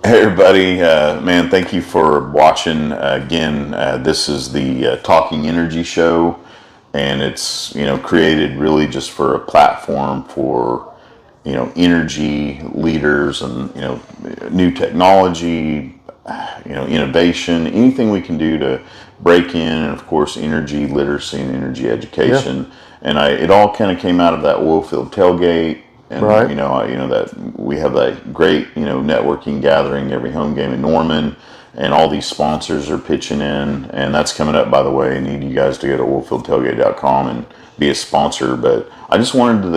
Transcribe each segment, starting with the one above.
Hey everybody, man, thank you for watching. Again, this is the Talking Energy Show, and it's, created really just for a platform for, energy leaders and, new technology, innovation, anything we can do to break in, and of course, energy literacy and energy education. Yeah. And it all kind of came out of that Oilfield Tailgate. And Right. that we have that great networking gathering every home game in Norman, and all these sponsors are pitching in, and that's coming up. By the way, I need you guys to go to oilfieldtailgate.com and be a sponsor. But I just wanted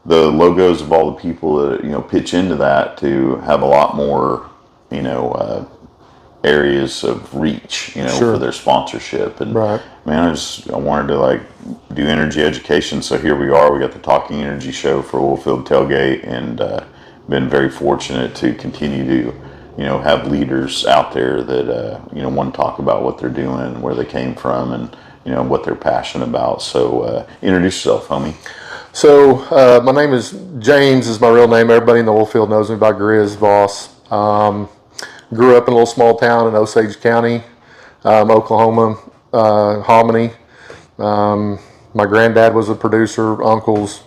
the logos of all the people that pitch into that to have a lot more areas of reach Sure. for their sponsorship. And Right. man, I wanted to do energy education, so here we are. We got the Talking Energy Show for Oilfield Tailgate, and been very fortunate to continue to have leaders out there that want to talk about what they're doing and where they came from, and what they're passionate about. So introduce yourself, homie. So my name is James, is my real name. Everybody in the oil field knows me by Grizz, Voss. Grew up in a little small town in Osage County, Oklahoma, Hominy. My granddad was a producer, uncles.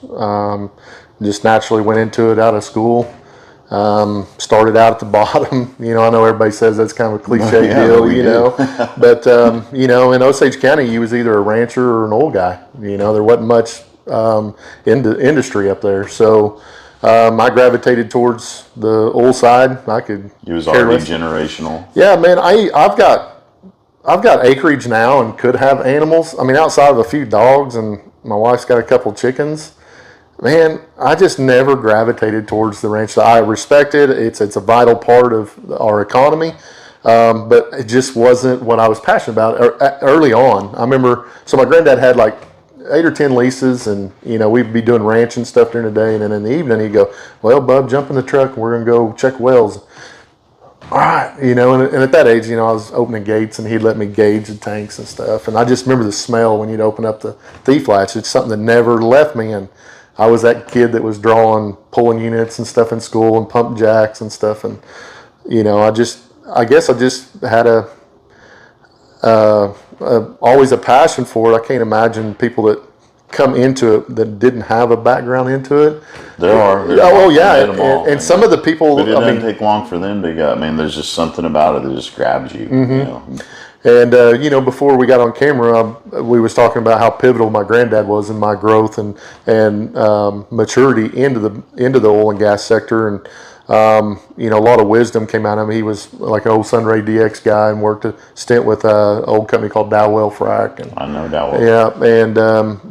Just naturally went into it out of school. Started out at the bottom. I know everybody says that's kind of a cliche Yeah, deal, but in Osage County, you was either a rancher or an oil guy. There wasn't much into industry up there, so I gravitated towards the oil side. It was already generational. Yeah, man. I've got acreage now and could have animals. I mean, outside of a few dogs, and my wife's got a couple chickens. Man, I just never gravitated towards the ranch. I respect it. It's a vital part of our economy, but it just wasn't what I was passionate about early on. I remember, so my granddad had like 8 or 10 leases, and we'd be doing ranching stuff during the day, and then in the evening he'd go, "Well, bub, jump in the truck and we're gonna go check wells." All right, and at that age, I was opening gates, and he'd let me gauge the tanks and stuff, and I just remember the smell when you'd open up the thief latch. It's something that never left me, and I was that kid that was drawing pulling units and stuff in school and pump jacks and stuff, and I guess I just had always a passion for it. I can't imagine people that come into it that didn't have a background into it. There are. Oh yeah, and some of the people. But it doesn't take long for them to go. I mean, there's just something about it that just grabs you. And before we got on camera, we was talking about how pivotal my granddad was in my growth and maturity into the oil and gas sector, and a lot of wisdom came out of him. He was like an old Sunray DX guy and worked a stint with an old company called Dowell Frac. And I know Dowell. Yeah, and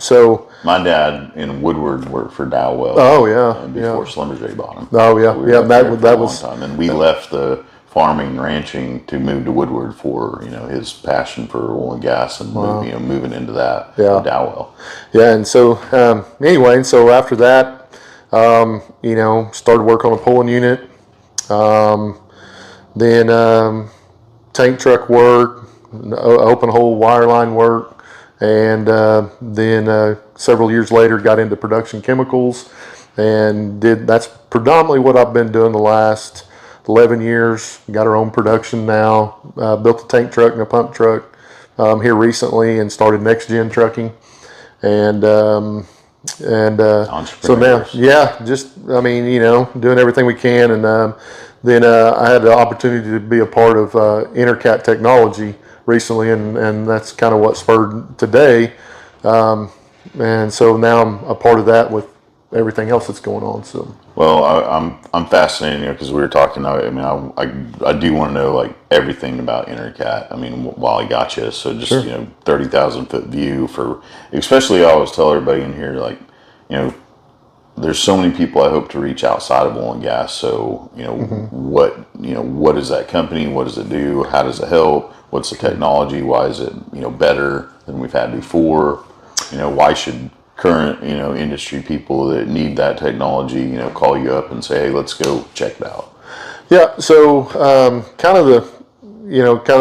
so my dad in Woodward worked for Dowell. Oh yeah, and before Schlumberger bought him. Oh yeah, so we that was time, and we left the farming and ranching to move to Woodward for his passion for oil and gas, and moving into that. Yeah. Dowell. Yeah, and so anyway, so after that, started work on a pulling unit, then tank truck work, open hole wireline work, and then several years later got into production chemicals, and that's predominantly what I've been doing the last 11 years. Got our own production now. Built a tank truck and a pump truck here recently, and started next gen trucking, and so now, doing everything we can, and then I had the opportunity to be a part of Enercat Technology recently, and that's kind of what spurred today, and so now I'm a part of that with everything else that's going on. So, well, I'm fascinated because we were talking. I mean, I do want to know everything about Enercat. I mean, while I got you, so just Sure. 30,000 foot view for, especially I always tell everybody in here there's so many people I hope to reach outside of oil and gas. So what is that company? What does it do? How does it help? What's the technology? Why is it better than we've had before? Why should current industry people that need that technology call you up and say, hey, let's go check it out? Yeah, so kind of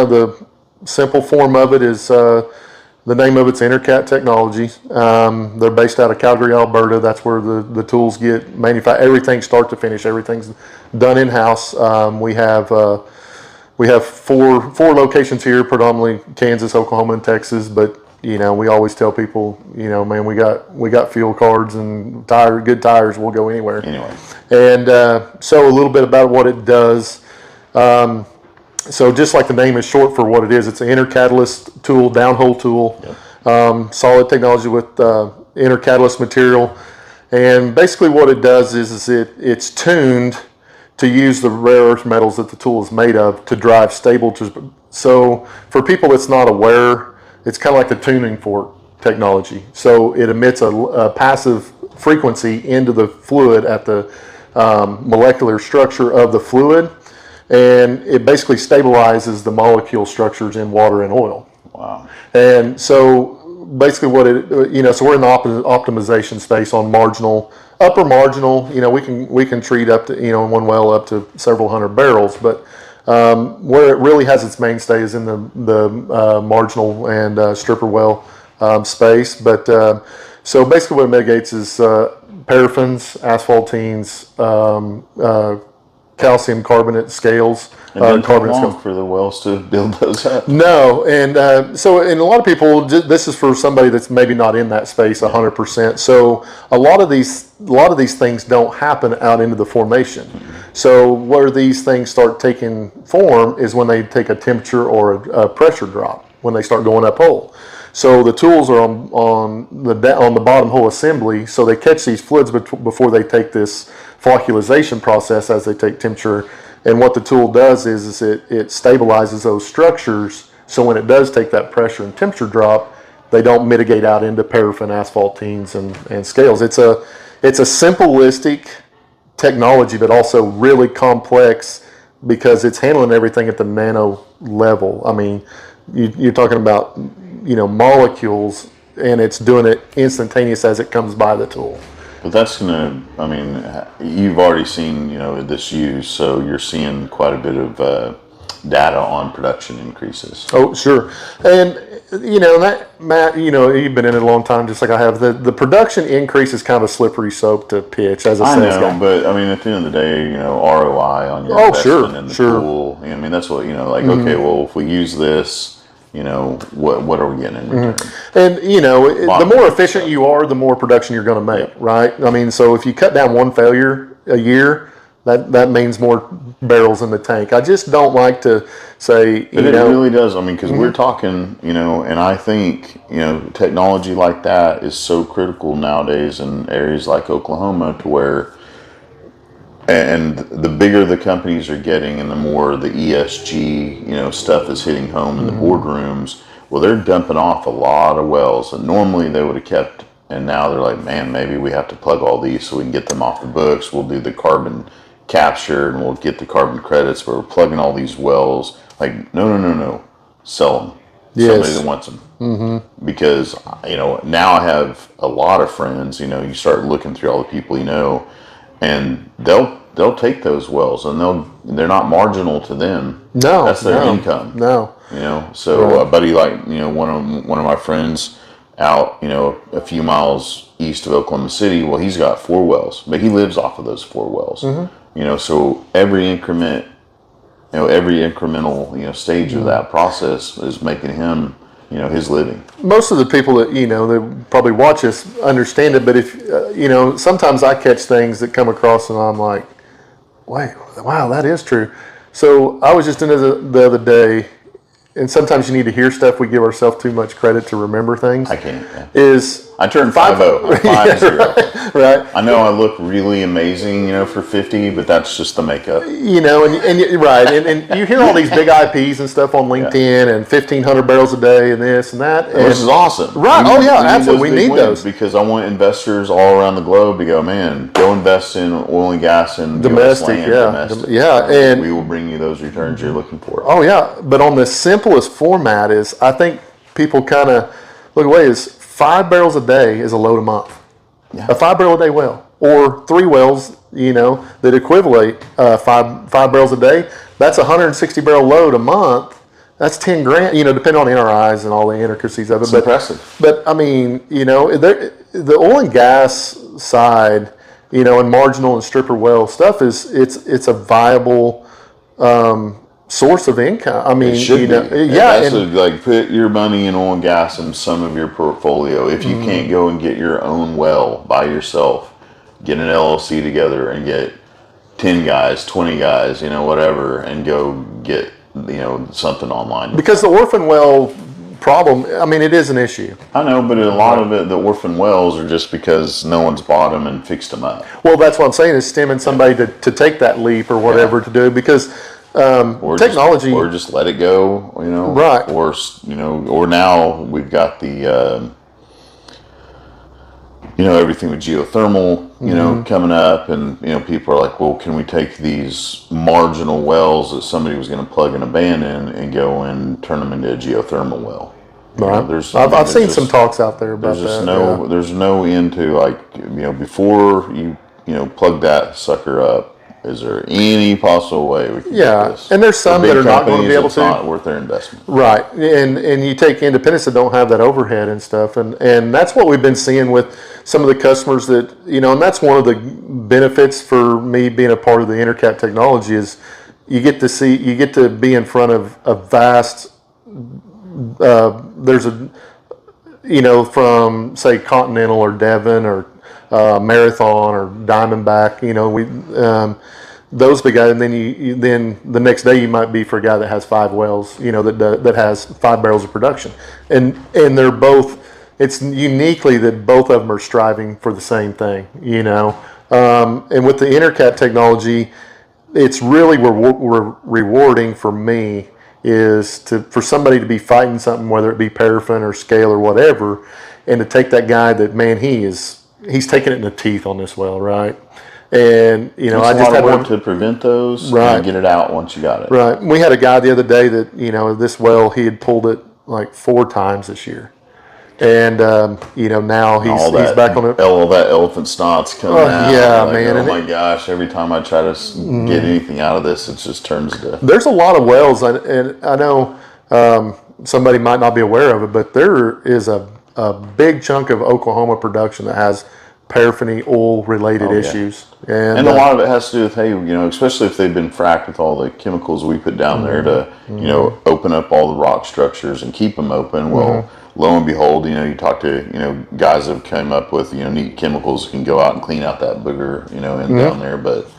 the simple form of it is The name of it's Enercat Technology. They're based out of Calgary, Alberta. That's where the tools get manufactured. Everything start to finish. Everything's done in house. We have four locations here, predominantly Kansas, Oklahoma, and Texas. But we always tell people, man, we got fuel cards and good tires. We'll go anywhere. Anyway, and so a little bit about what it does. So just like the name is short for what it is, it's an intercatalyst tool, downhole tool, solid technology with intercatalyst material. And basically what it does is it's tuned to use the rare earth metals that the tool is made of to drive stable. So for people that's not aware, it's kind of like the tuning fork technology. So it emits a passive frequency into the fluid at the molecular structure of the fluid. And it basically stabilizes the molecule structures in water and oil. Wow. And so basically what so we're in the optimization space on upper marginal, we can treat up to, in one well up to several hundred barrels, but where it really has its mainstay is in the marginal and stripper well space. But so basically what it mitigates is paraffins, asphaltenes, calcium carbonate scales. And carbonate long for the wells to build those up. No, and so a lot of people, this is for somebody that's maybe not in that space 100%. So a lot of these things don't happen out into the formation. So where these things start taking form is when they take a temperature or a pressure drop, when they start going up hole. So the tools are on the bottom hole assembly, so they catch these fluids before they take this flocculization process as they take temperature. And what the tool does is it stabilizes those structures, so when it does take that pressure and temperature drop, they don't mitigate out into paraffin, asphaltenes, and scales. It's a simplistic technology, but also really complex because it's handling everything at the nano level. I mean, you're talking about molecules, and it's doing it instantaneous as it comes by the tool. But that's you've already seen, this used, so you're seeing quite a bit of data on production increases. Oh, sure. And, that, Matt, you've been in it a long time, just like I have. The production increase is kind of a slippery slope to pitch as a sales guy. But, at the end of the day, ROI on your investment in the tool. That's what, okay, well, if we use this, what are we getting in return? And, the more efficient you are, the more production you're going to make, right? So if you cut down one failure a year, that means more barrels in the tank. I just don't like to say, But it really does. Because we're talking, and I think, technology like that is so critical nowadays in areas like Oklahoma to where, and the bigger the companies are getting and the more the ESG, stuff is hitting home in the boardrooms, well, they're dumping off a lot of wells that normally they would have kept, and now they're like, man, maybe we have to plug all these so we can get them off the books. We'll do the carbon capture and we'll get the carbon credits, but we're plugging all these wells. Like, no. Sell them. Yes. Somebody that wants them. Because, now I have a lot of friends, you start looking through all the people and they'll take those wells, and they're not marginal to them. No, that's their income. No, So right. a buddy like one of my friends out a few miles east of Oklahoma City. Well, he's got 4 wells, but he lives off of those 4 wells. So every incremental stage of that process is making him his living. Most of the people that that probably watch us understand it, but if sometimes I catch things that come across and I'm like, wait, wow, that is true. So I was just in the other day, and sometimes you need to hear stuff. We give ourselves too much credit to remember things. I can't. Yeah. I turned 5-0. I'm 5-0. Right. I know I look really amazing, for 50, but that's just the makeup. And right, and you hear all these big IPs and stuff on LinkedIn, and 1,500 barrels a day, and this and that, which is awesome. Right? Absolutely. We need those because I want investors all around the globe to go, man, go invest in oil and gas and domestic, and we will bring you those returns you're looking for. Oh yeah, but on the simplest format is, I think people kind of look away is 5 barrels a day is a load a month. Yeah. A 5 barrel a day well, or 3 wells, that equivalent 5 barrels a day. That's a 160 barrel load a month. That's 10 grand, depending on NRIs and all the intricacies of it. It's impressive. But I mean, the oil and gas side, and marginal and stripper well stuff it's a viable source of income. I mean, It should be. yeah, That's like put your money in oil and gas in some of your portfolio. If you can't go and get your own well by yourself, get an LLC together and get 10 guys, 20 guys, whatever, and go get something online. Because the orphan well problem, I mean, it is an issue. I know, but a lot of it, the orphan wells are just because no one's bought them and fixed them up. Well, that's what I'm saying, is stemming somebody to take that leap or whatever to do, because or technology... or just let it go, Right. Or now we've got the... everything with geothermal, coming up, and people are like, well, can we take these marginal wells that somebody was going to plug and abandon and go and turn them into a geothermal well? Right. I've seen some talks out there about that. There's no end to before you plug that sucker up. Is there any possible way we can get this? And there's some that are not going to be able to. It's not worth their investment. Right, and you take independents that don't have that overhead and stuff, and that's what we've been seeing with some of the customers that, and that's one of the benefits for me being a part of the Enercat Technology is you get to be in front of a vast, there's a, from say Continental or Devon or Marathon or Diamondback, those big guys, and then then the next day you might be for a guy that has 5 wells, that has 5 barrels of production, and they're both. It's uniquely that both of them are striving for the same thing, and with the Enercat Technology, it's really rewarding for me is for somebody to be fighting something, whether it be paraffin or scale or whatever, and to take that guy that, man, he's taking it in the teeth on this well, right? And I just had work to prevent those, right, and get it out once you got it. Right. We had a guy the other day that this well, he had pulled it like 4 times this year, and now he's back on it. All that elephant snot's coming out. Yeah, man. Oh my gosh! Every time I try to get anything out of this, it just turns to. There's a lot of wells, and I know somebody might not be aware of it, but there is a big chunk of Oklahoma production that has paraffin oil related issues, and a lot of it has to do with especially if they've been fracked with all the chemicals we put down there to open up all the rock structures and keep them open. Well, lo and behold, you talk to guys that have come up with neat chemicals that can go out and clean out that booger down there, but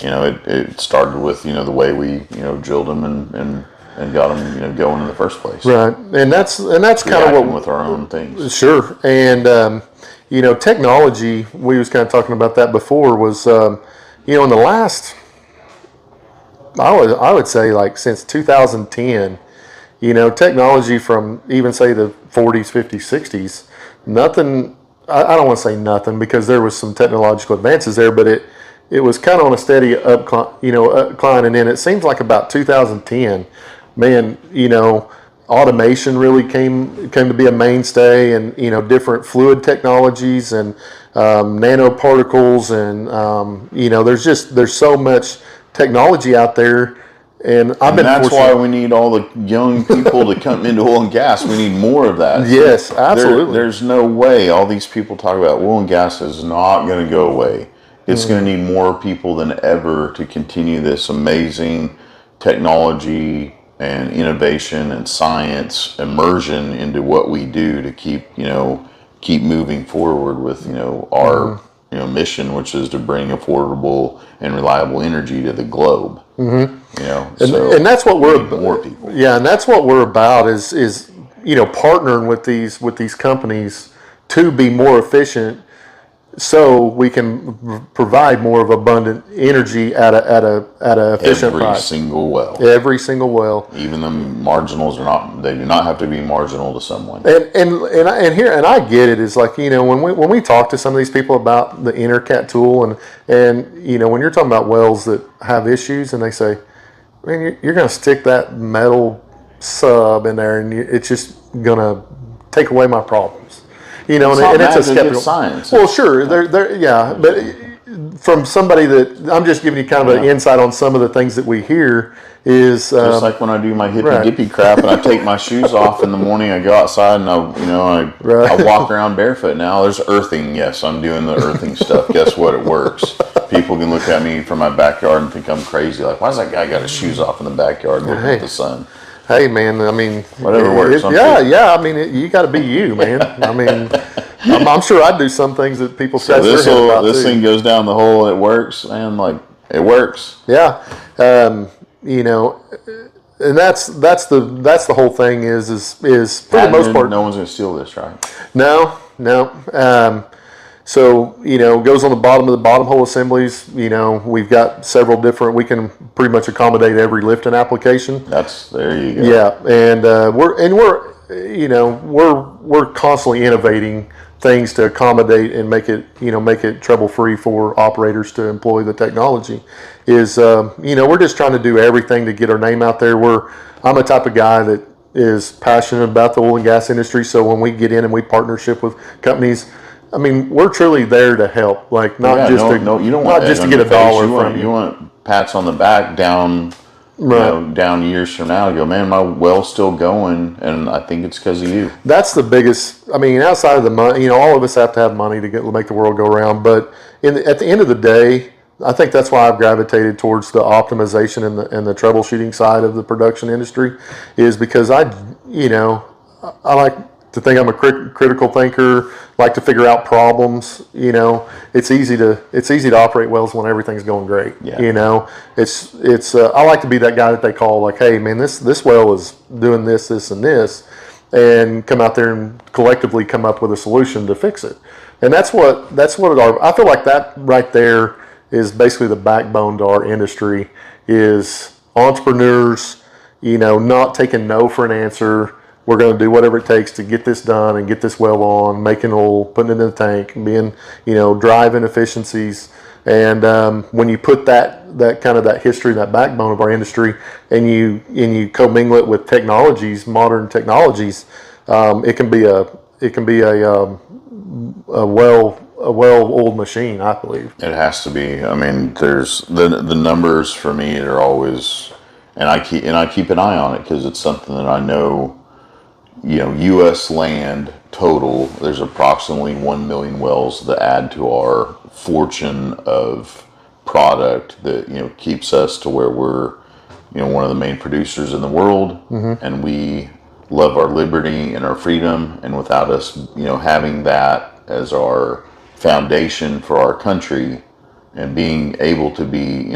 it started with the way we drilled them and got them going in the first place. Right, and that's kind of what with our own things. Sure, and technology, we was kind of talking about that before, was in the last, I would say, like since 2010, technology from even say the 40s, 50s, 60s, nothing. I don't want to say nothing because there was some technological advances there, but it was kind of on a steady upcline, and then it seems like about 2010, man, automation really came to be a mainstay, and different fluid technologies and nanoparticles, and there's so much technology out there, and that's why we need all the young people to come into oil and gas. We need more of that. Yes, absolutely. There's no way all these people talk about oil and gas is not going to go away. It's going to need more people than ever to continue this amazing technology and innovation and science immersion into what we do to keep moving forward with our mission, which is to bring affordable and reliable energy to the globe. And that's what we're more people. Yeah, and that's what we're about is partnering with these companies to be more efficient, so we can provide more of abundant energy at a efficient price. Every single well. Even the marginals they do not have to be marginal to someone. And I get it. It's like, when we talk to some of these people about the Enercat Tool, and when you're talking about wells that have issues, and they say, man, you're going to stick that metal sub in there, and it's just going to take away my problems. And it's a skeptical science. Well, sure, but from somebody that I'm just giving you kind of an insight on some of the things that we hear is just like when I do my hippy right. dippy crap and I take my shoes off in the morning. I go outside and I walk around barefoot. Now there's earthing. Yes, I'm doing the earthing stuff. Guess what? It works. People can look at me from my backyard and think I'm crazy. Like, why does that guy got his shoes off in the backyard looking at the sun? Hey man, I mean, whatever works. Yeah. I mean, you got to be you, man. I mean, I'm sure I do some things that people scratch their head about this thing goes down the hole. It works, man. Like it works. Yeah, you know, and that's the whole thing is for the most part. No one's gonna steal this, right? No. So, you know, goes on the bottom of the bottom hole assemblies. You know, we've got several different, we can pretty much accommodate every lifting application. There you go. Yeah. And we're constantly innovating things to accommodate and make it trouble free for operators to employ the technology. We're just trying to do everything to get our name out there. I'm a type of guy that is passionate about the oil and gas industry. So when we get in and we partnership with companies, I mean, we're truly there to help, like not just to get a dollar from you. You want pats on the back down, right. Down years from now. You go, man, my well's still going, and I think it's because of you. That's the biggest. I mean, outside of the money, all of us have to have money to make the world go around. But at the end of the day, I think that's why I've gravitated towards the optimization and the troubleshooting side of the production industry, is because I like to think I'm a critical thinker, like to figure out problems. It's easy to operate wells when everything's going great. Yeah. I like to be that guy that they call, like, hey man, this well is doing this, and this, and come out there and collectively come up with a solution to fix it. And that's what I feel like that right there is basically the backbone to our industry, is entrepreneurs, not taking no for an answer. We're going to do whatever it takes to get this done and get this well on, making oil, putting it in the tank, and being, driving efficiencies. And when you put that kind of that history, that backbone of our industry, and you commingle it with technologies, modern technologies, it can be a well-oiled machine, I believe. It has to be. I mean, there's the numbers for me are always, and I keep an eye on it because it's something that I know. U.S. land total, there's approximately 1 million wells that add to our fortune of product that, keeps us to where we're, one of the main producers in the world. Mm-hmm. And we love our liberty and our freedom. And without us, having that as our foundation for our country and being able to be,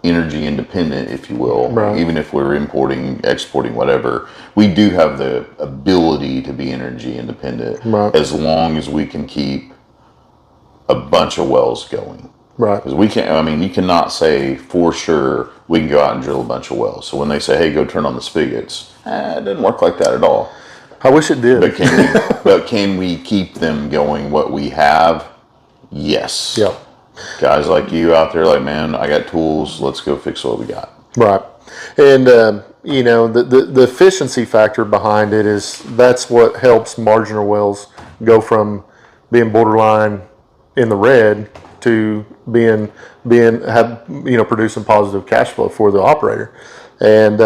energy independent, if you will, right. Even if we're importing, exporting, whatever, we do have the ability to be energy independent, right. As long as we can keep a bunch of wells going. Right. Because you cannot say for sure we can go out and drill a bunch of wells. So when they say, hey, go turn on the spigots, it doesn't work like that at all. I wish it did. But can we keep them going what we have? Yes. Yep. Guys like you out there, like, man, I got tools. Let's go fix what we got. Right. And, the efficiency factor behind it that's what helps marginal wells go from being borderline in the red to producing positive cash flow for the operator. And,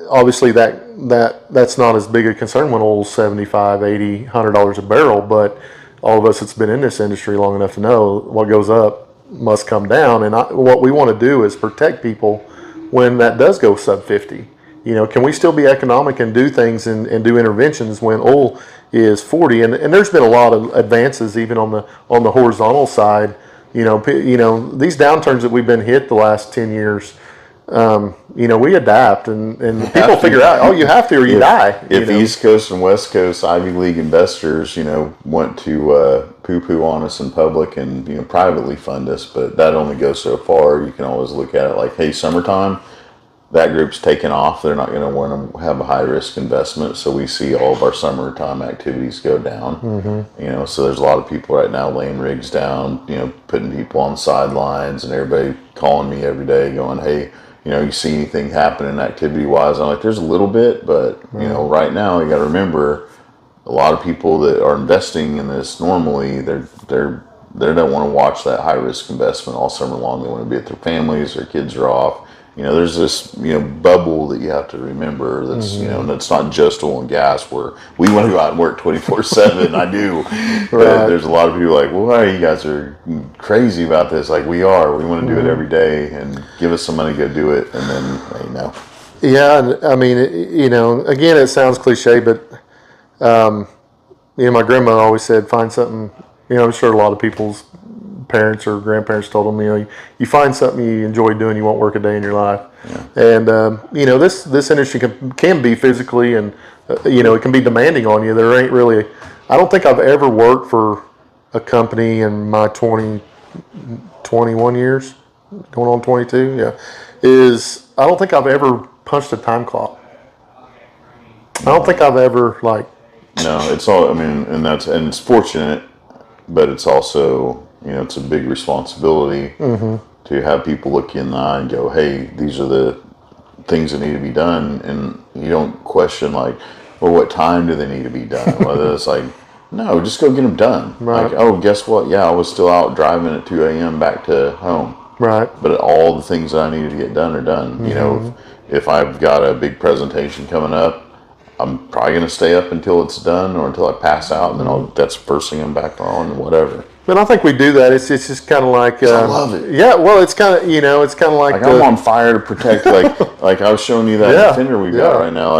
obviously that's not as big a concern when oil's $75, $80, $100 a barrel, but all of us that's been in this industry long enough to know what goes up must come down. And what we want to do is protect people when that does go sub 50. Can we still be economic and do things and do interventions when oil is 40? And there's been a lot of advances even on the horizontal side. These downturns that we've been hit the last 10 years, we adapt and people figure out, you have to or you die. If East Coast and West Coast Ivy League investors, want to poo-poo on us in public and, privately fund us, but that only goes so far. You can always look at it like, hey, summertime, that group's taken off. They're not going to want to have a high-risk investment, so we see all of our summertime activities go down. Mm-hmm. So there's a lot of people right now laying rigs down, putting people on the sidelines, and everybody calling me every day going, hey, you see anything happening activity-wise? I'm like, there's a little bit, but, right now you got to remember a lot of people that are investing in this normally, they're they don't want to watch that high risk investment all summer long. They want to be with their families, their kids are off. There's this, bubble that you have to remember that's, and it's not just oil and gas where we want to go out and work 24/7. I do. Right. But there's a lot of people like, well, you guys are crazy about this. Like we are. We want to do it every day and give us some money to go do it. And then, Yeah. And I mean, again, it sounds cliche, but, my grandma always said, find something, I'm sure a lot of people's parents or grandparents told them, you find something you enjoy doing, you won't work a day in your life. Yeah. And, this industry can be physically and, it can be demanding on you. There ain't really, I don't think I've ever worked for a company in my 21 years, going on 22, I don't think I've ever punched a time clock. I don't think I've ever, No, it's all, and it's fortunate, but it's also, it's a big responsibility to have people look you in the eye and go, hey, these are the things that need to be done. And you don't question what time do they need to be done? Whether it's no, just go get them done. Right. Oh, guess what? Yeah, I was still out driving at 2 a.m. back to home. Right. But all the things that I needed to get done are done. If I've got a big presentation coming up, I'm probably going to stay up until it's done or until I pass out, and then that's the first thing I'm back on, whatever. But I think we do that. It's just kind of like I love it. Yeah, well, it's kind of it's kind of like I'm on fire to protect. Like I was showing you that Defender we got right now.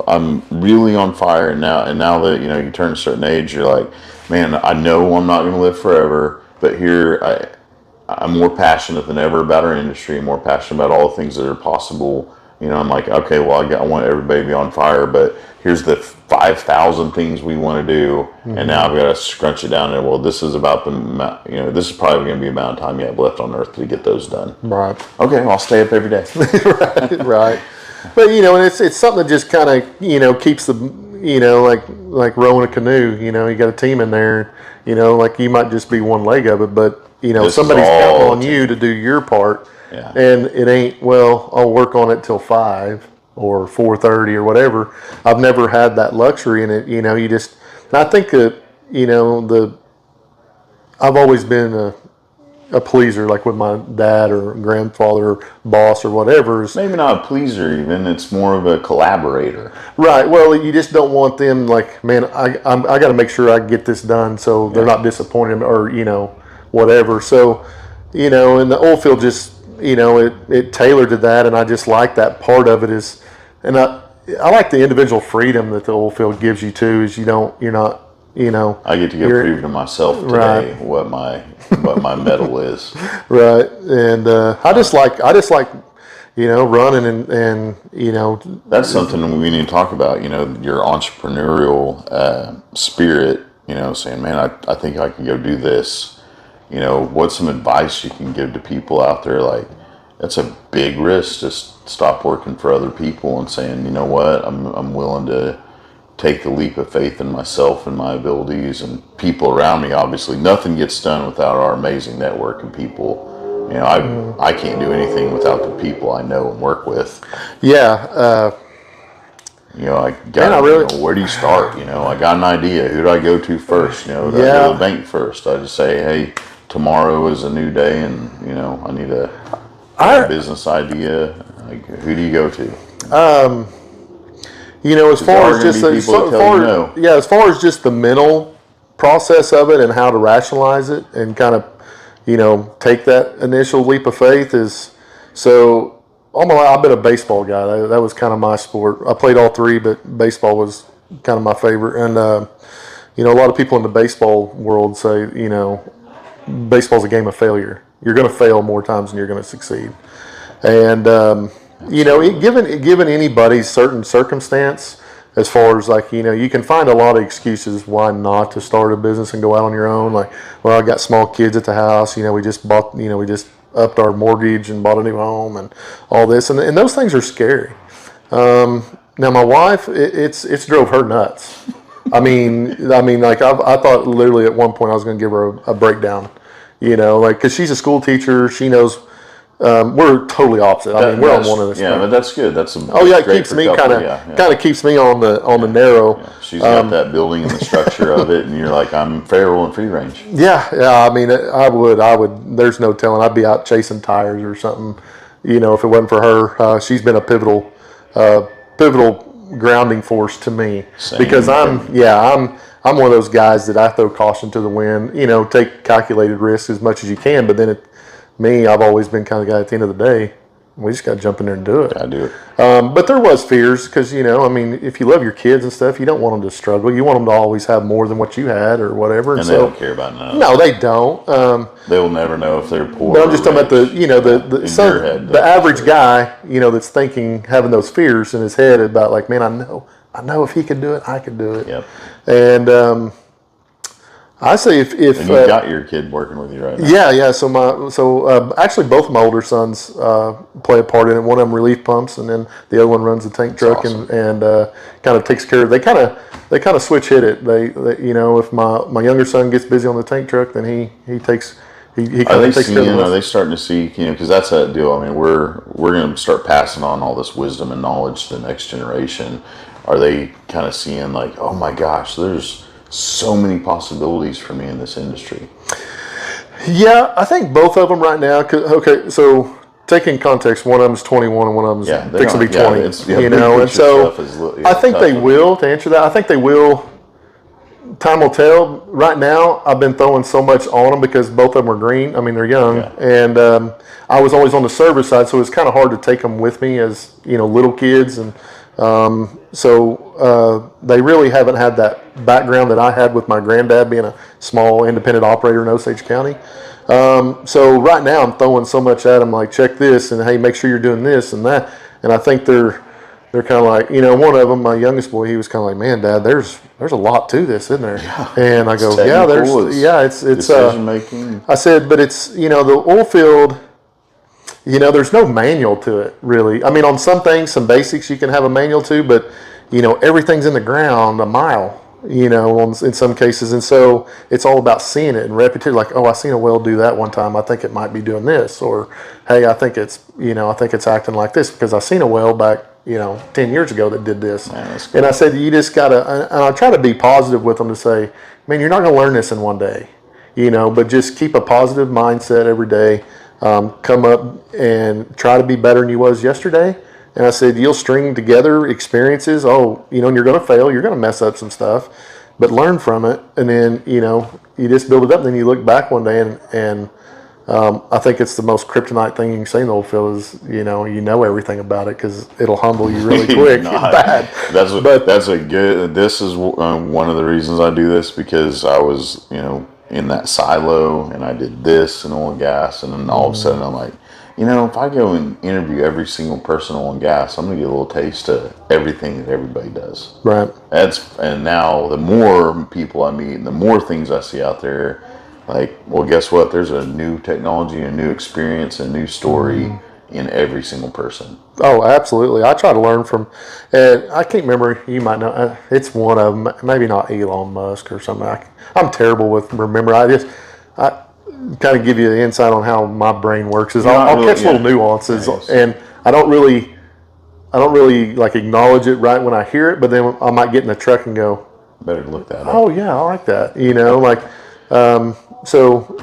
I'm really on fire now. And now that you turn a certain age, you're like, man, I know I'm not going to live forever, but here I'm more passionate than ever about our industry. More passionate about all the things that are possible. I'm like, okay, well, I want everybody to be on fire, but here's the 5,000 things we want to do, and now I've got to scrunch it down. And well, this is about this is probably going to be the amount of time you have left on Earth to get those done. Right. Okay, well, I'll stay up every day. Right. But and it's something that just kind of keeps the like rowing a canoe. You got a team in there. You might just be one leg of it, but somebody's counting on you to do your part. Yeah. And it ain't, well, I'll work on it till 5 or 4:30 or whatever. I've never had that luxury in it. You just, and I think that, I've always been a pleaser, like with my dad or grandfather or boss or whatever. Maybe not a pleaser even, it's more of a collaborator. Right. Well, you just don't want them man, I got to make sure I get this done so they're not disappointed or, whatever. So, and the oil field just, it tailored to that, and I just like that part of it is, and I like the individual freedom that the oil field gives you too. Is you're not, I get to give freedom to myself today. Right. What my medal is. Right, and I just like running and that's something we need to talk about. Your entrepreneurial spirit. Saying, man, I think I can go do this. What's some advice you can give to people out there? That's a big risk to stop working for other people and saying, you know what, I'm willing to take the leap of faith in myself and my abilities and people around me. Obviously, nothing gets done without our amazing network and people. I can't do anything without the people I know and work with. Yeah. Where do you start? I got an idea. Who do I go to first? Do I go to the bank first? I just say, hey, tomorrow is a new day, and I need a business idea. Who do you go to? As far as just the mental process of it and how to rationalize it and kind of take that initial leap of faith is so. I've been a baseball guy. That was kind of my sport. I played all three, but baseball was kind of my favorite. And a lot of people in the baseball world say baseball's a game of failure. You're going to fail more times than you're going to succeed. And, given anybody's certain circumstance, as far as you can find a lot of excuses why not to start a business and go out on your own. I got small kids at the house. We just bought, we just upped our mortgage and bought a new home and all this. And those things are scary. Now my wife, it's drove her nuts. I thought literally at one point I was going to give her a breakdown, cause she's a school teacher. She knows, We're totally opposite. I mean, we're on one of the but that's good. That's it keeps me kind of keeps me on the narrow. Yeah. She's got that building and the structure of it, and you're like, I'm feral and free range. Yeah. I mean, I would. There's no telling. I'd be out chasing tires or something. You know, if it wasn't for her, she's been a pivotal grounding force to me. Because I'm one of those guys that I throw caution to the wind. You know, take calculated risks as much as you can, but then I've always been kind of the guy at the end of the day, we just got to jump in there and do it. I do it. But there was fears because, you know, I mean, if you love your kids and stuff, you don't want them to struggle. You want them to always have more than what you had or whatever. And they don't care about none. No, they don't. They will never know if they're poor. But I'm just talking about the average guy, you know, that's having those fears in his head about like, man, I know if he could do it, I could do it. Yep. And I say if and you got your kid working with you right now. Yeah. So actually both of my older sons play a part in it. One of them relief pumps, and then the other one runs the tank truck. Awesome. and kind of takes care of. They kind of switch hit it. They you know, if my younger son gets busy on the tank truck, then he takes. He kind of takes care of it. Are they starting to see? You know, because that's that deal. I mean, we're going to start passing on all this wisdom and knowledge to the next generation. Are they kind of seeing like, oh my gosh, there's so many possibilities for me in this industry? Yeah, I think both of them right now. Okay, so taking context, one of them's 21 and one of them's fixing to be 20. You know, and so I think they will. To answer that, I think they will. Time will tell. Right now, I've been throwing so much on them because both of them are green. I mean, they're young, and I was always on the service side, so it's kind of hard to take them with me as, you know, little kids, and so they really haven't had that background that I had with my granddad being a small independent operator in Osage County. So right now I'm throwing so much at them, like, check this, and hey, make sure you're doing this and that. And I think they're kind of like, you know, one of them, my youngest boy, he was kind of like, man, Dad, there's a lot to this, isn't there? Yeah. And I go, it's decision making. I said, but it's, you know, the oil field, you know, there's no manual to it, really. I mean, on some things, some basics you can have a manual to, but, you know, everything's in the ground a mile, you know, in some cases. And so it's all about seeing it and repetition. Like, oh, I seen a well do that one time. I think it might be doing this. Or, hey, I think it's acting like this because I seen a well back, you know, 10 years ago that did this. Man, cool. And I said, you just got to, and I try to be positive with them to say, man, you're not going to learn this in one day, you know, but just keep a positive mindset every day. Come up and try to be better than you was yesterday. And I said, you'll string together experiences. Oh, you know, and you're going to fail. You're going to mess up some stuff, but learn from it. And then, you know, you just build it up. And then you look back one day and I think it's the most kryptonite thing you can say in the oil field is, you know everything about it because it'll humble you really quick. Bad. This is one of the reasons I do this, because I was, you know, in that silo and I did this in oil and gas, and then all of a sudden I'm like, you know, if I go and interview every single person in oil and gas, I'm gonna get a little taste of everything that everybody does. Right. And now the more people I meet and the more things I see out there, like, well, guess what? There's a new technology, a new experience, a new story in every single person. Oh, absolutely. I try to learn from, and I can't remember, you might know, it's one of them, maybe not Elon Musk or something. I'm terrible with remember. I kind of give you the insight on how my brain works. Is I'll catch little nuances, and I don't really like acknowledge it right when I hear it, but then I might get in the truck and go, better look that up. Oh yeah, I like that. You know, like, so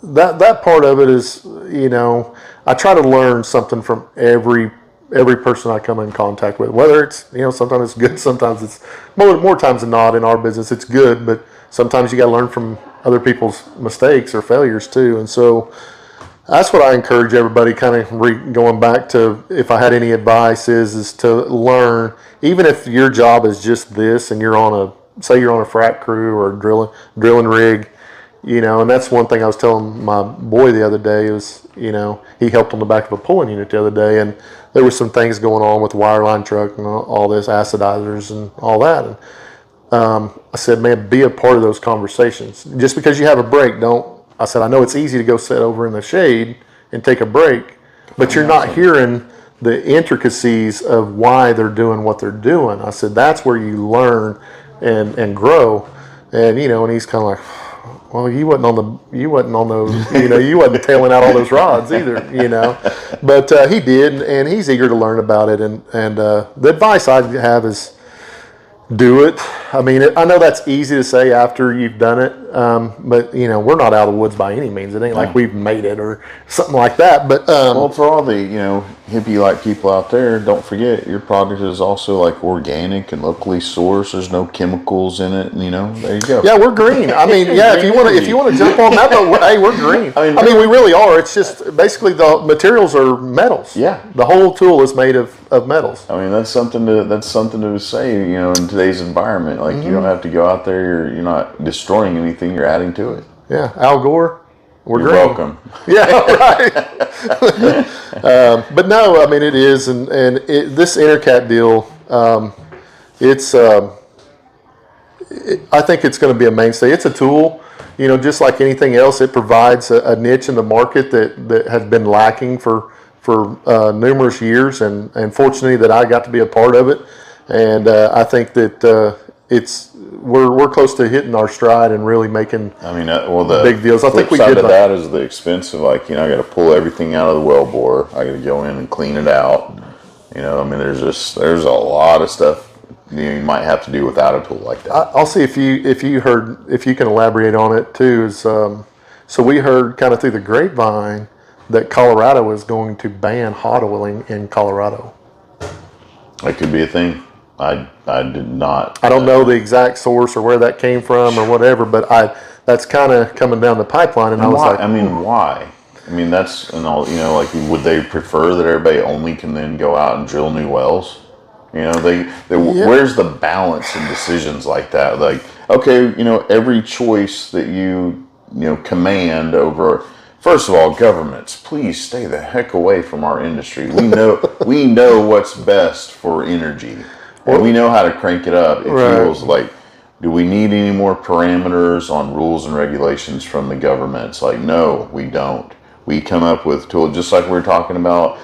that part of it is, you know, I try to learn something from every person I come in contact with, whether it's, you know, sometimes it's good, sometimes it's more times than not in our business it's good, but sometimes you got to learn from other people's mistakes or failures too. And so that's what I encourage everybody, kind of going back to, if I had any advice, is to learn, even if your job is just this and you're on a frac crew or drilling rig, you know. And that's one thing I was telling my boy the other day is, you know, he helped on the back of a pulling unit the other day, and there were some things going on with the wireline truck and all this, acidizers and all that. And I said, man, be a part of those conversations. Just because you have a break, I said, I know it's easy to go sit over in the shade and take a break, but you're not hearing the intricacies of why they're doing what they're doing. I said, that's where you learn and grow. And, you know, and he's kind of like, Well, you wasn't on those, you wasn't tailing out all those rods either. But he did, and he's eager to learn about it. And the advice I have is do it. I mean, I know that's easy to say after you've done it, but we're not out of the woods by any means. It ain't like we've made it or something like that. But well, for all the hippie-like people out there, don't forget your product is also like organic and locally sourced. There's no chemicals in it. There you go. Yeah, we're green. I mean, yeah, if you want to jump on that, hey, we're green. I mean, we really are. It's just basically the materials are metals. Yeah, the whole tool is made of metals. I mean, that's something to say. In today's environment, like you don't have to go out there. You're not destroying anything. You're adding to it. Yeah, Al Gore. You're green. Welcome. Yeah, right. But no, I mean it is, and this Enercat deal, I think it's going to be a mainstay. It's a tool, just like anything else. It provides a niche in the market that has been lacking for numerous years, and fortunately that I got to be a part of it. And I think that we're close to hitting our stride and really making the big deals. I think we side did of that is the expense of I got to pull everything out of the well bore. I got to go in and clean it out. There's a lot of stuff you might have to do without a tool like that. I'll see if you can elaborate on it too. So we heard kind of through the grapevine that Colorado is going to ban hot oiling in Colorado. That could be a thing. I did not. I don't know the exact source or where that came from or whatever, but that's kind of coming down the pipeline, and I was why? like, why? That's would they prefer that everybody only can then go out and drill new wells? Where's the balance in decisions like that? Like, okay, every choice that you command over. First of all, governments, please stay the heck away from our industry. We know what's best for energy. And we know how to crank it up. It feels like, do we need any more parameters on rules and regulations from the government? It's like, no, we don't. We come up with tools, just like we were talking about,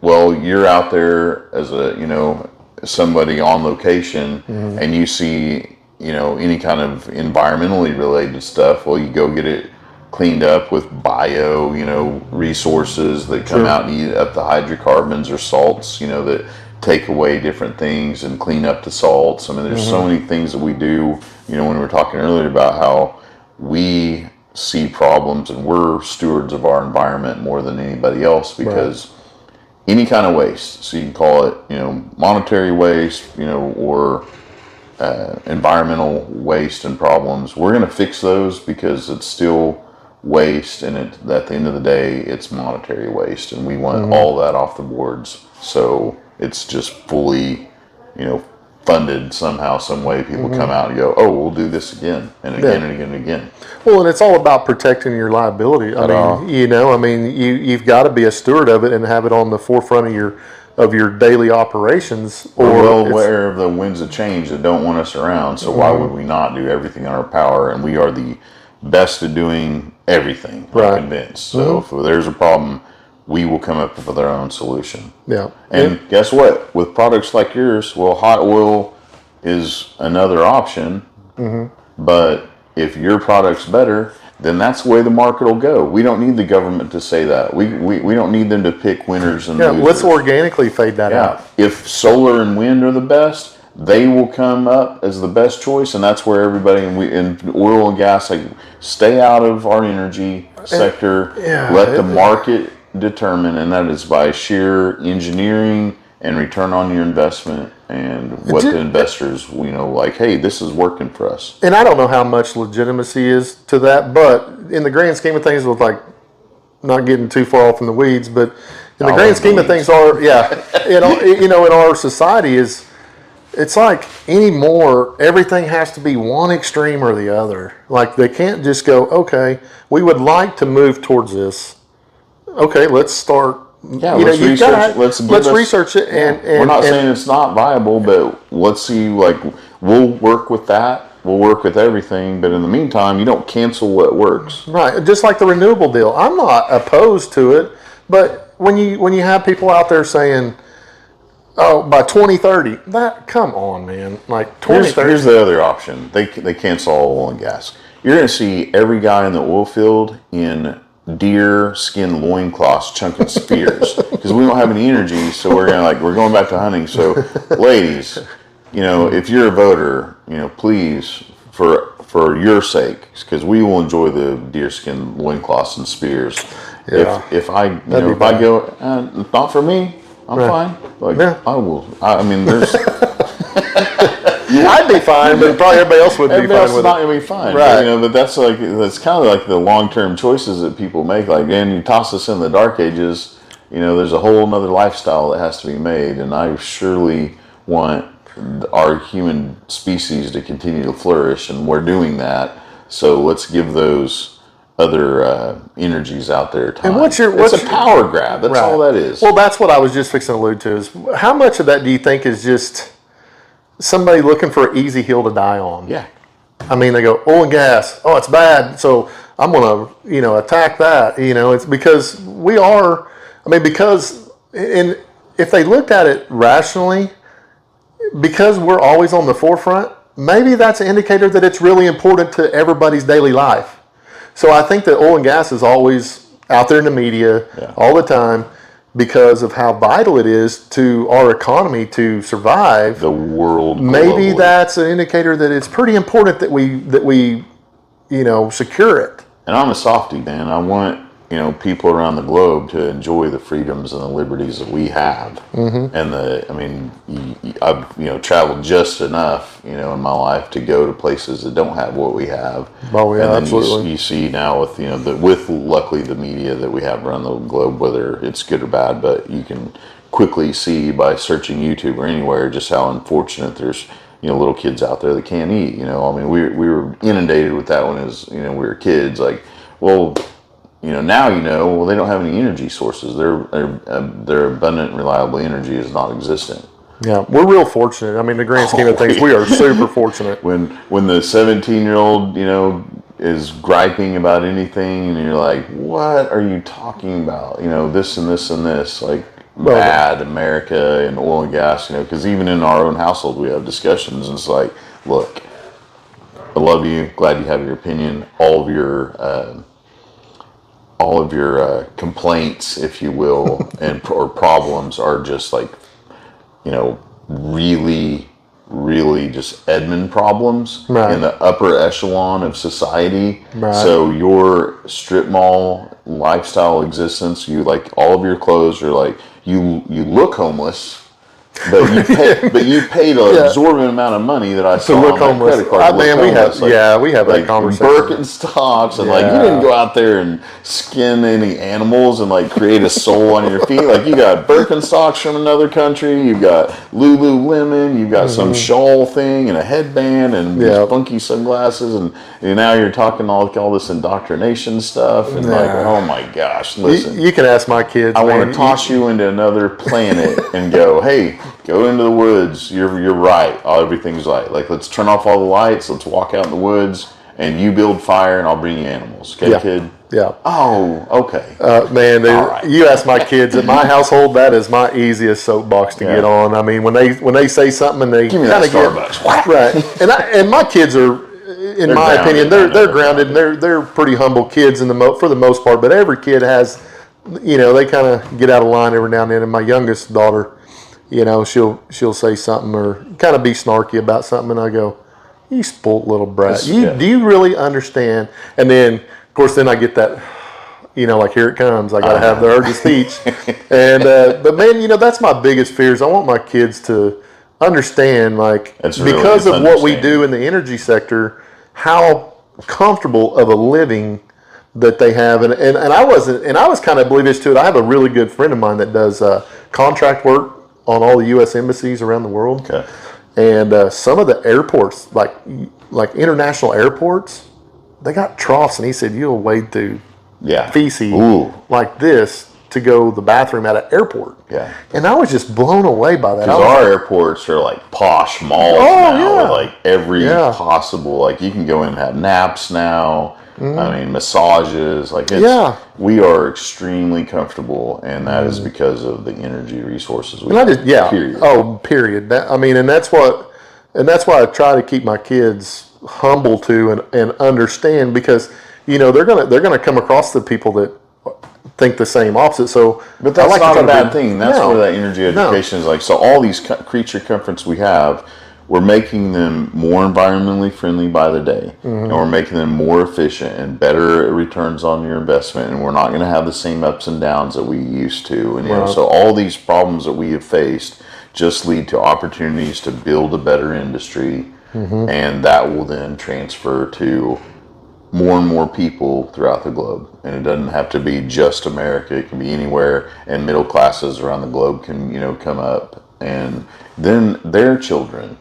well, you're out there as somebody on location, and you see, any kind of environmentally related stuff. Well, you go get it cleaned up with bio, resources that come out and eat up the hydrocarbons or salts, that take away different things and clean up the salts. There's so many things that we do, when we were talking earlier about how we see problems and we're stewards of our environment more than anybody else, because any kind of waste, so you can call it, monetary waste, or environmental waste and problems, we're going to fix those because it's still waste, and at the end of the day, it's monetary waste, and we want all that off the boards. So it's just fully, funded somehow, some way. People come out and go, oh, we'll do this again and again and again and again. Well, and it's all about protecting your liability. You've got to be a steward of it and have it on the forefront of your daily operations. We're well aware of the winds of change that don't want us around, so why would we not do everything in our power? And we are the best at doing everything, I'm convinced. So if there's a problem, we will come up with our own solution. Yeah. And guess what? With products like yours, well, hot oil is another option, but if your product's better, then that's the way the market will go. We don't need the government to say that. We don't need them to pick winners and losers. Let's organically fade that out. If solar and wind are the best, they will come up as the best choice, and that's where everybody in oil and gas, stay out of our energy sector. Let the market determine, and that is by sheer engineering and return on your investment, and what the investors, hey, this is working for us. And I don't know how much legitimacy is to that, but in the grand scheme of things, with not getting too far off in the weeds, but in the grand scheme of things, in our society it's like anymore, everything has to be one extreme or the other. Like, they can't just go, okay, we would like to move towards this. Okay, let's start. Let's research. Let's research it, and we're not saying it's not viable, but let's see. We'll work with that. We'll work with everything, but in the meantime, you don't cancel what works. Right, just like the renewable deal. I'm not opposed to it, but when you have people out there saying, oh, by 2030, come on, man. Like 2030. Here's the other option. They cancel all oil and gas. you're going to see every guy in the oil field in deer skin loincloths chunking spears because we don't have any energy. So we're going back to hunting. So, ladies, if you're a voter, please for your sake, because we will enjoy the deer skin loincloths and spears. Yeah. If I go, not for me, I'm fine. I will. I mean, there's. I'd be fine, but probably everybody else would be fine with it. Everybody else is not going to be fine. Right. But that's kind of like the long-term choices that people make. Like, man, you toss us in the dark ages, there's a whole other lifestyle that has to be made. And I surely want our human species to continue to flourish, and we're doing that. So let's give those other energies out there time. And it's a power grab. That's all that is. Well, that's what I was just fixing to allude to. Is how much of that do you think is just somebody looking for an easy hill to die on? Yeah. I mean, they go, oil and gas, oh, it's bad, so I'm going to, attack that. It's because and if they looked at it rationally, because we're always on the forefront, maybe that's an indicator that it's really important to everybody's daily life. So I think that oil and gas is always out there in the media all the time, because of how vital it is to our economy to survive the world. Maybe that's an indicator that it's pretty important that we secure it. And I'm a softie, man. I want people around the globe to enjoy the freedoms and the liberties that we have. Mm-hmm. And I've traveled just enough in my life to go to places that don't have what we have. Oh yeah, and then absolutely. You see now with with luckily the media that we have around the globe, whether it's good or bad, but you can quickly see by searching YouTube or anywhere just how unfortunate there's little kids out there that can't eat. We were inundated with that when we were kids. Like, well. Now well, they don't have any energy sources. Their abundant, reliable energy is non-existent. Yeah, we're real fortunate. I mean, the grand scheme of things, we are super fortunate. When the 17-year-old, is griping about anything, and you're like, what are you talking about? This and this and this, like bad America and oil and gas, because even in our own household, we have discussions, and it's like, look, I love you, glad you have your opinion, all of your complaints, if you will, or problems are just like, really, really just admin problems in the upper echelon of society. Right. So your strip mall lifestyle existence, all of your clothes are like, you look homeless. But you paid an exorbitant amount of money that I saw on my credit card. We have that conversation. Birkenstocks and you didn't go out there and skin any animals and create a soul on your feet. You got Birkenstocks from another country. You've got Lululemon. You've got some shawl thing and a headband and these funky sunglasses. And now you're talking all this indoctrination stuff. And oh my gosh, listen. You can ask my kids. I want to toss you into another planet and go, hey, go into the woods. You're right. Everything's right. Let's turn off all the lights. Let's walk out in the woods, and you build fire, and I'll bring you animals. Okay, kid? Yeah. Oh, okay. Man, you ask my kids in my household, that is my easiest soapbox to get on. I mean, when they say something and they kind of Starbucks. Right. And my kids are, in my opinion, they're grounded and they're pretty humble kids for the most part. But every kid has, they kind of get out of line every now and then. And my youngest daughter, she'll say something or kind of be snarky about something, and I go, "You spoilt little brat. Do you really understand?" And then, of course, I get that, here it comes. I got to have the urge of speech. And but man, that's my biggest fear is I want my kids to understand, because of what we do in the energy sector, how comfortable of a living that they have. And I was kind of oblivious to it. I have a really good friend of mine that does contract work on all the U.S. embassies around the world. Okay. And some of the airports, like international airports, they got troughs, and he said you'll wade through feces like this to go to the bathroom at an airport. Yeah. And I was just blown away by that. Because our airports are posh malls now with every possible, you can go in and have naps now. Mm-hmm. I mean, massages, we are extremely comfortable, and that is because of the energy resources we have. Period. Oh, period. And that's why I try to keep my kids humble to and understand, because they're gonna come across the people that think the same opposite. So, but that's not a bad thing. That's where that energy education is like. So all these creature comforts we have, we're making them more environmentally friendly by the day, and we're making them more efficient and better returns on your investment. And we're not going to have the same ups and downs that we used to. And so all these problems that we have faced just lead to opportunities to build a better industry, and that will then transfer to more and more people throughout the globe. And it doesn't have to be just America. It can be anywhere, and middle classes around the globe can, come up, and then their children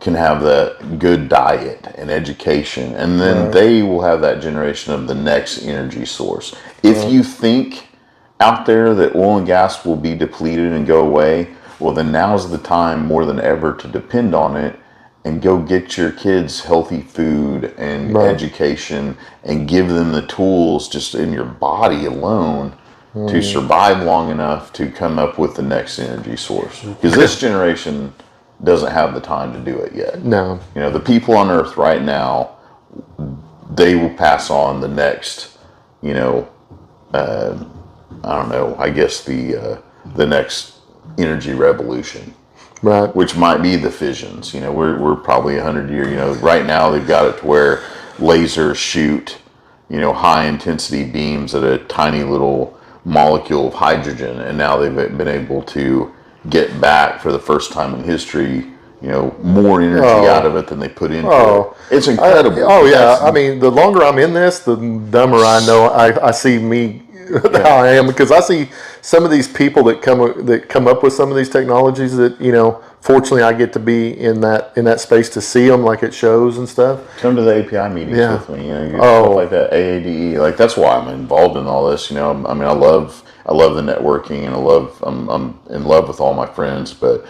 can have that good diet and education, and then they will have that generation of the next energy source. If you think out there that oil and gas will be depleted and go away, well, then now's the time more than ever to depend on it and go get your kids healthy food and education, and give them the tools just in your body alone to survive long enough to come up with the next energy source. Because this generation doesn't have the time to do it yet. No. The people on Earth right now, they will pass on the next, I don't know, I guess the next energy revolution. Right. Which might be the fissions. We're probably 100 years. Right now they've got it to where lasers shoot, high intensity beams at a tiny little molecule of hydrogen, and now they've been able to get back for the first time in history, more energy out of it than they put into it. It's incredible. I mean, the longer I'm in this, the dumber I know I see me. How I am, because I see some of these people that come up with some of these technologies that fortunately I get to be in that space to see them, like at shows and stuff. Come to the API meetings with me, stuff like that, AADE. Like, that's why I'm involved in all this. I mean, I love the networking, and I'm in love with all my friends. But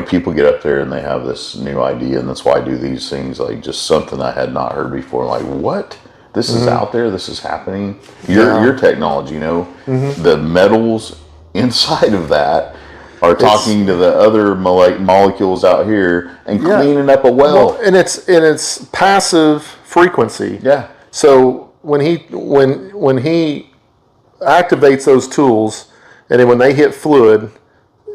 people get up there and they have this new idea, and that's why I do these things. Like, just something I had not heard before. Like, what? This is out there. This is happening. Your technology, the metals inside of that are talking to the other molecules out here and cleaning up a well. And it's passive frequency. Yeah. So when he activates those tools, and then when they hit fluid,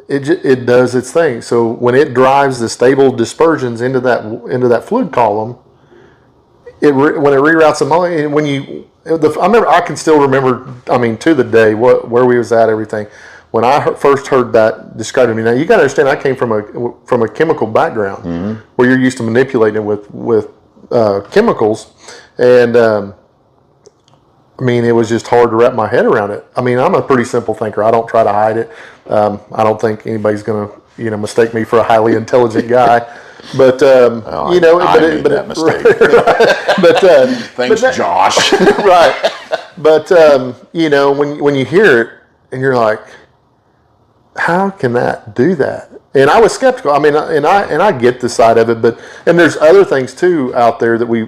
it does its thing. So when it drives the stable dispersions into that fluid column, when it reroutes them, I can still remember, to the day where we was at, everything. When I first heard that described to me, now you got to understand, I came from a chemical background where you're used to manipulating it with chemicals, and it was just hard to wrap my head around it. I'm a pretty simple thinker. I don't try to hide it. I don't think anybody's going to mistake me for a highly intelligent guy. But I made that mistake. But thanks, Josh. Right. But when you hear it and you're like, how can that do that? And I was skeptical. I get the side of it, and there's other things too out there that we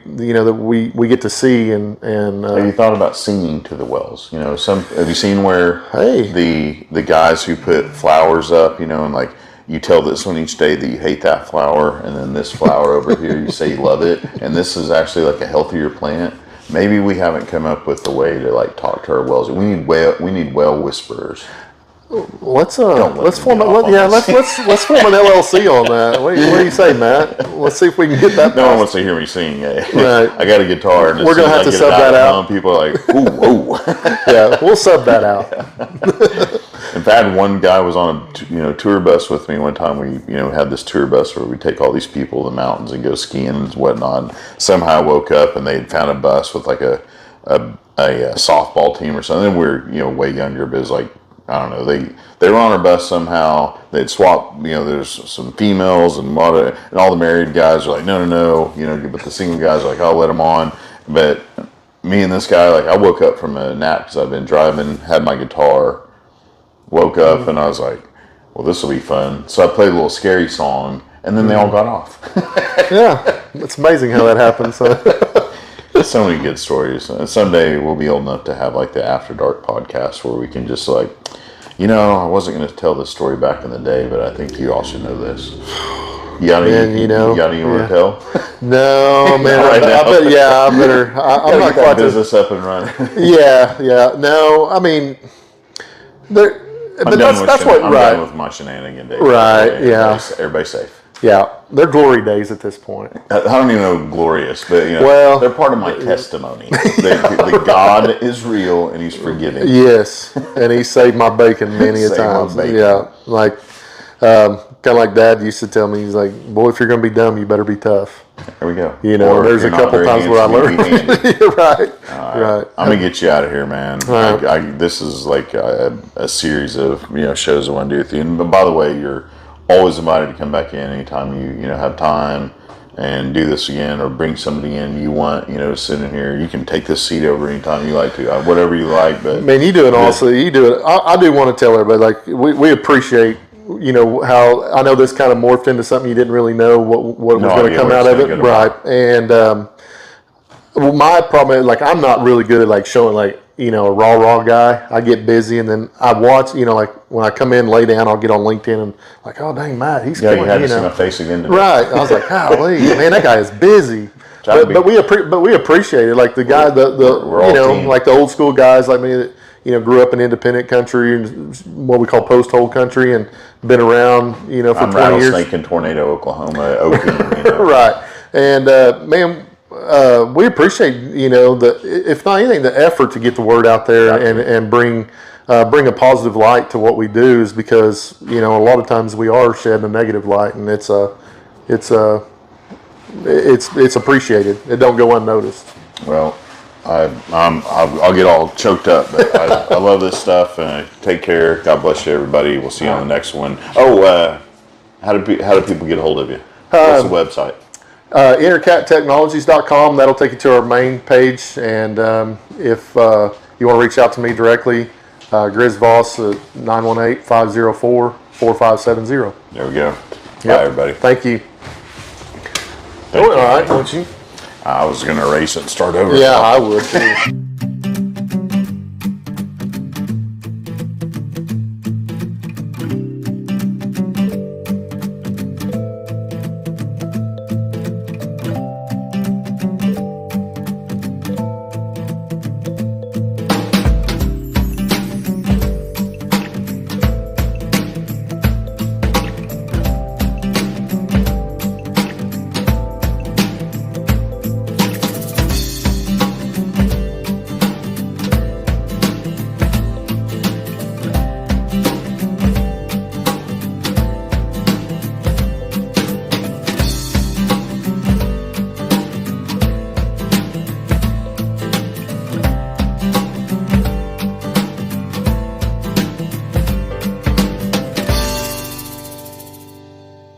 get to see and. Have you thought about singing to the wells? Have you seen where the guys who put flowers up, and like, you tell this one each day that you hate that flower, and then this flower over here, you say you love it, and this is actually like a healthier plant. Maybe we haven't come up with a way to like talk to our wells. We need well whisperers. Let's form an LLC on that. What do you say, Matt? Let's see if we can get that. No one wants to hear me sing. Right. I got a guitar, and we're gonna have to sub that out. People are like, ooh. Yeah, we'll sub that out. In fact, one guy was on a tour bus with me one time. We had this tour bus where we take all these people to the mountains and go skiing and whatnot. Somehow I woke up and they'd found a bus with like a softball team or something. We're way younger, but it's like, I don't know. They were on our bus somehow. They'd swap. There's some females and all the married guys are like, no. But the single guys are like, I'll let them on. But me and this guy, like, I woke up from a nap because I've been driving, had my guitar, woke up, and I was like, well, this will be fun. So I played a little scary song, and then they all got off. Yeah, it's amazing how that happens. So many good stories. And someday we'll be old enough to have like the After Dark podcast where we can just like, I wasn't going to tell this story back in the day, but I think you all should know this. You got any, And, you got any you want to tell? No, man. Right now. I better. I'm not Get that quite business up and running. Yeah. No, I mean, there. But I'm that's what. I'm right. done with my shenanigan days. Right. Yeah. Everybody's safe. Yeah. They're glory days at this point. I don't even know glorious, but Well, they're part of my testimony. The God is real and He's forgiving. Yes, and He saved my bacon many a Saved my times. bacon. Yeah, like kind of like Dad used to tell me. He's like, "Boy, if you're going to be dumb, you better be tough." There we go. Or there's a couple times where I learned. You're right. Right. I'm gonna get you out of here, man. Right. This is like a series of shows I want to do with you. And but by the way, you're always invited to come back in anytime you have time and do this again, or bring somebody in you want to sit in here. You can take this seat over anytime you like to, whatever you like. But man, you do it also. You do it. I do want to tell everybody, like we appreciate. How I know this kind of morphed into something you didn't really know what was going to come out of it, right? And my problem is, like, I'm not really good at like showing like a raw guy. I get busy and then I watch. Like when I come in, lay down, I'll get on LinkedIn and like, oh dang, Matt, he's you had to see my face again today. Right? I was like, golly, man, that guy is busy. But we appreciate it. Like the guy, the like the old school guys like me that grew up in independent country and what we call post hole country and been around for 20 years. Rattlesnake in Tornado, Oklahoma, Oakland. Right, and man, we appreciate if not anything, the effort to get the word out there and bring a positive light to what we do, is because a lot of times we are shedding a negative light, and it's appreciated. It don't go unnoticed. Well, I'll get all choked up, but I love this stuff. Take care. God bless you, everybody. We'll see you on the next one. Oh, how do people get a hold of you? What's the website? EnercatTechnologies.com. That'll take you to our main page. And if you want to reach out to me directly, Grizz Voss at 918-504-4570. There we go. Yep. Bye, everybody. Thank you. Thank you. All right, won't you? I was going to erase it and start over. Yeah, I would too.